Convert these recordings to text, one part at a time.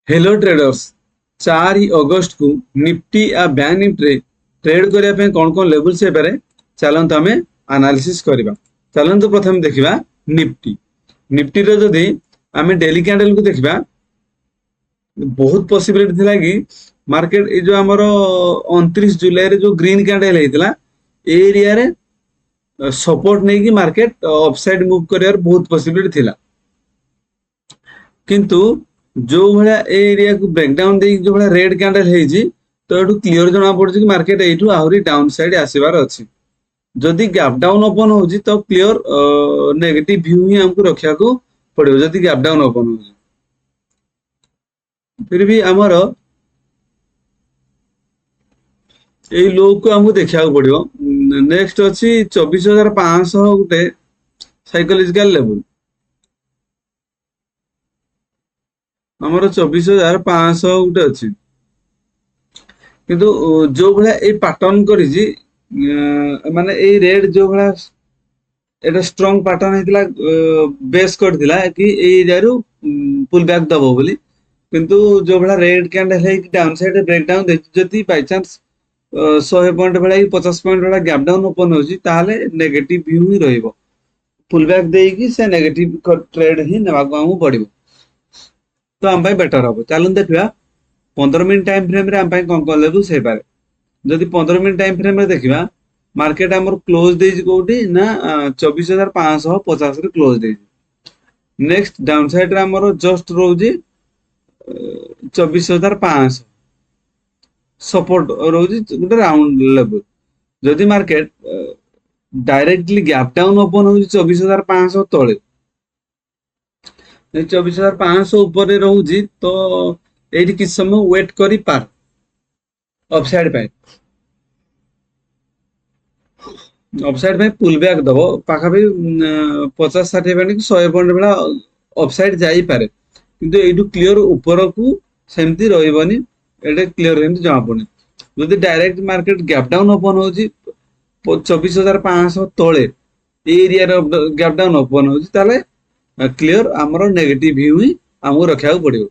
Hello traders 4 अगस्त को Nifty या bank Nifty trade करने कौन कौन लेवल्स चलते आम एनालिसिस करवा। चलते प्रथम देखा निफ्टी। निफ्टी जदि आम डेली कैंडल को देखा बहुत पॉसिबिलिटी थिला कि मार्केट ये जो आमर 29 जुलाई रे जो ग्रीन कैंडल होता एरिया रे सपोर्ट नहीं कि मार्केट अपसाइड मूव कर बहुत पॉसिबिलिटी थिला। किंतु जो भाया एरिया को ब्रेकडाउन दे जो भाया रेड कैंडल है तो ये क्लीयर जना पड़ी कि मार्केट यू आहरी डाउन साइड आसबार अच्छी। जदि गैप डाउन ओपन हो तो क्लीयर नेगेटिव व्यू ही हमको रखा पड़ो। जदि गैप डाउन ओपन हो फिर भी आमर ये लो को हमको देखा पड़ो। नेक्स्ट अच्छी 24,500 गोटे साइकोलॉजिकल लेवल। आमर 24,500 गोटे अच्छी किंतु जो भाया ये पैटर्न करी माने ये रेड जो भाया एटा स्ट्रॉन्ग पैटर्न होता बेस करथिला कि एरिया रु पुल बैक दबो बोली। किंतु जो भाया रेड कैंडल है डाउन साइड ब्रेक डाउन दे जति by chance 100 point Bhaya 50 point Bhaya gap down open होची ताले नेगेटिव व्यू ही रहइबो। पुल बैक देकी से नेगेटिव ट्रेड ही नेबाको हमु पड़िबो तो हम बेटर हम। चलते देखा 15 मिनट टाइम फ्रेम रे हम कौन कौन लेवल्स हो पारे। जदि 15 मिनट टाइम फ्रेम रे देखा मार्केट आमर क्लोज देछि कोठी ना 24,550 रे क्लोज देछि। नेक्स्ट डाउन साइड रे आमर जस्ट रोजी 24,500 सपोर्ट रोजी गोटे राउंड लेवल। जदि market directly gap down open हो 24,500 तले 24,500 ऊपर रोजी तो ये किस समय वेट करी पार अपसाइड पे अपसाइड पे पुल बैक दबो पाखापी 50-60 पॉइंट कि 100 पॉइंट बेला अपसाइड जाई पारे। किंतु एटू क्लियर ऊपर को सेमती रहइबनी एटे क्लियर एमती जमा पड़नी। जदि direct market gap down open होजी 24,500 तले एरिया रे गैप डाउन ओपन होजी ताले क्लियर आमर नेगेटिव व्यू ही हमको रखा पड़ो।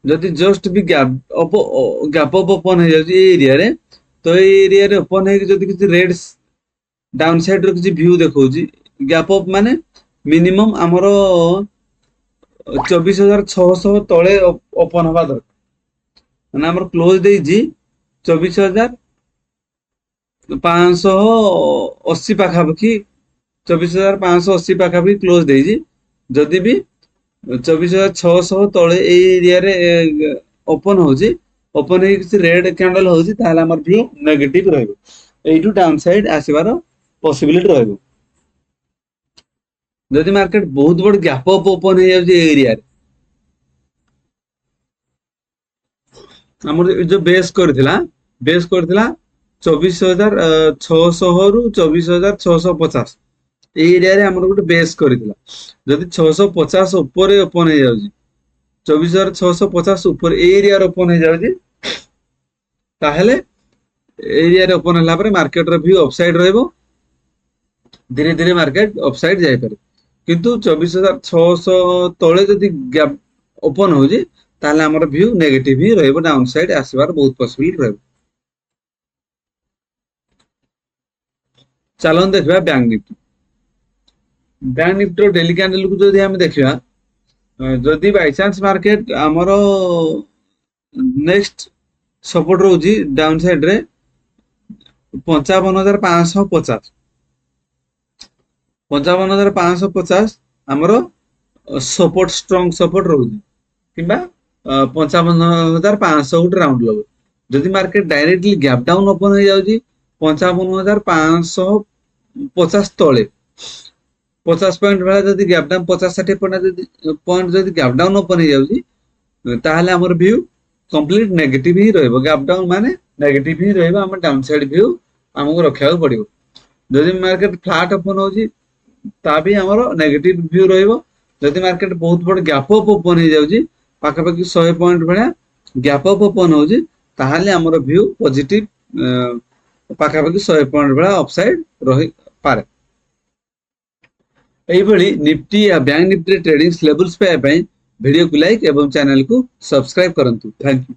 जदि जस्ट भी गैप अप ओपन हो जाए एरिया रे तो एरिया रे ओपन है जदि किसी रेड डाउन साइड रो किसी व्यू देखो गैप अप माने मिनिमम आमर 24,600 तले ओपन हवा दरकार। माने आमर क्लोज देजी 24,580 पाखापाखि 24,580 पाखापाखि क्लोज देजी। जदि भी 24,600 तले एरिया रे ओपन होजी ओपन है किसी रेड कैंडल होजी ताले हमर व्यू नेगेटिव रहइबो। एटू डाउन साइड आसीबार पॉसिबिलिटी रहइबो। जदि मार्केट बहुत बड़ गैप अप ओपन हो जाउजी एरिया रे हमर जो बेस करथिला 24,600 रु 24,650 एरिया रे हमर गोटे बेस करथिला। जदि 650 ऊपर ओपन हो जाउजी 24,650 ऊपर एरिया रे ओपन हो जाउजी ताहले एरिया रे ओपन हला पर मार्केट रे व्यू अपसाइड रहइबो। धीरे धीरे मार्केट अपसाइड जाय पारे। किंतु 24,600 तले जदि गैप ओपन होजी ताहले हमर व्यू नेगेटिव ही रहइबो। डाउन साइड आसीबार बहुत पॉसिबिलिटी रहइबो। चलन देखबा bank Nifty. Bank Nifty daily candle को जदि हम देखा जदि बाय चांस मार्केट आमर नेक्स्ट सपोर्ट रोजी डाउन साइड रे 55,550 55,550 आमर सपोर्ट स्ट्रॉन्ग सपोर्ट रोजी किंबा 55,500 गोटे राउंड लेवल। जदि market directly gap down open हो जाउजी 55,550 तले 50 पॉइंट वाला जदि गैप डाउन 50-60 पॉइंट जदि गैप डाउन ओपन हो जाउजी ताहले हमर व्यू कंप्लीट नेगेटिव ही रहइबो। गैप डाउन माने नेगेटिव ही रहइबो। हम डाउन साइड व्यू हमको रखा पड़ो। जदि मार्केट फ्लैट ओपन होजी ता भी हमर नेगेटिव व्यू रहइबो। जदि मार्केट बहुत बड़ गैप अप ओपन हो जाउजी पाखापाखि 100 पॉइंट भाया गैप अप ओपन होजी ताहले हमर व्यू पॉजिटिव पाखापाखि 100 पॉइंट भाया अपसाइड रही पारे। निफ्टी या बैंक निफ्टी ट्रेडिंग लेवल्स पे वीडियो को लाइक एवं चैनल को सब्सक्राइब करंतु। Thank you.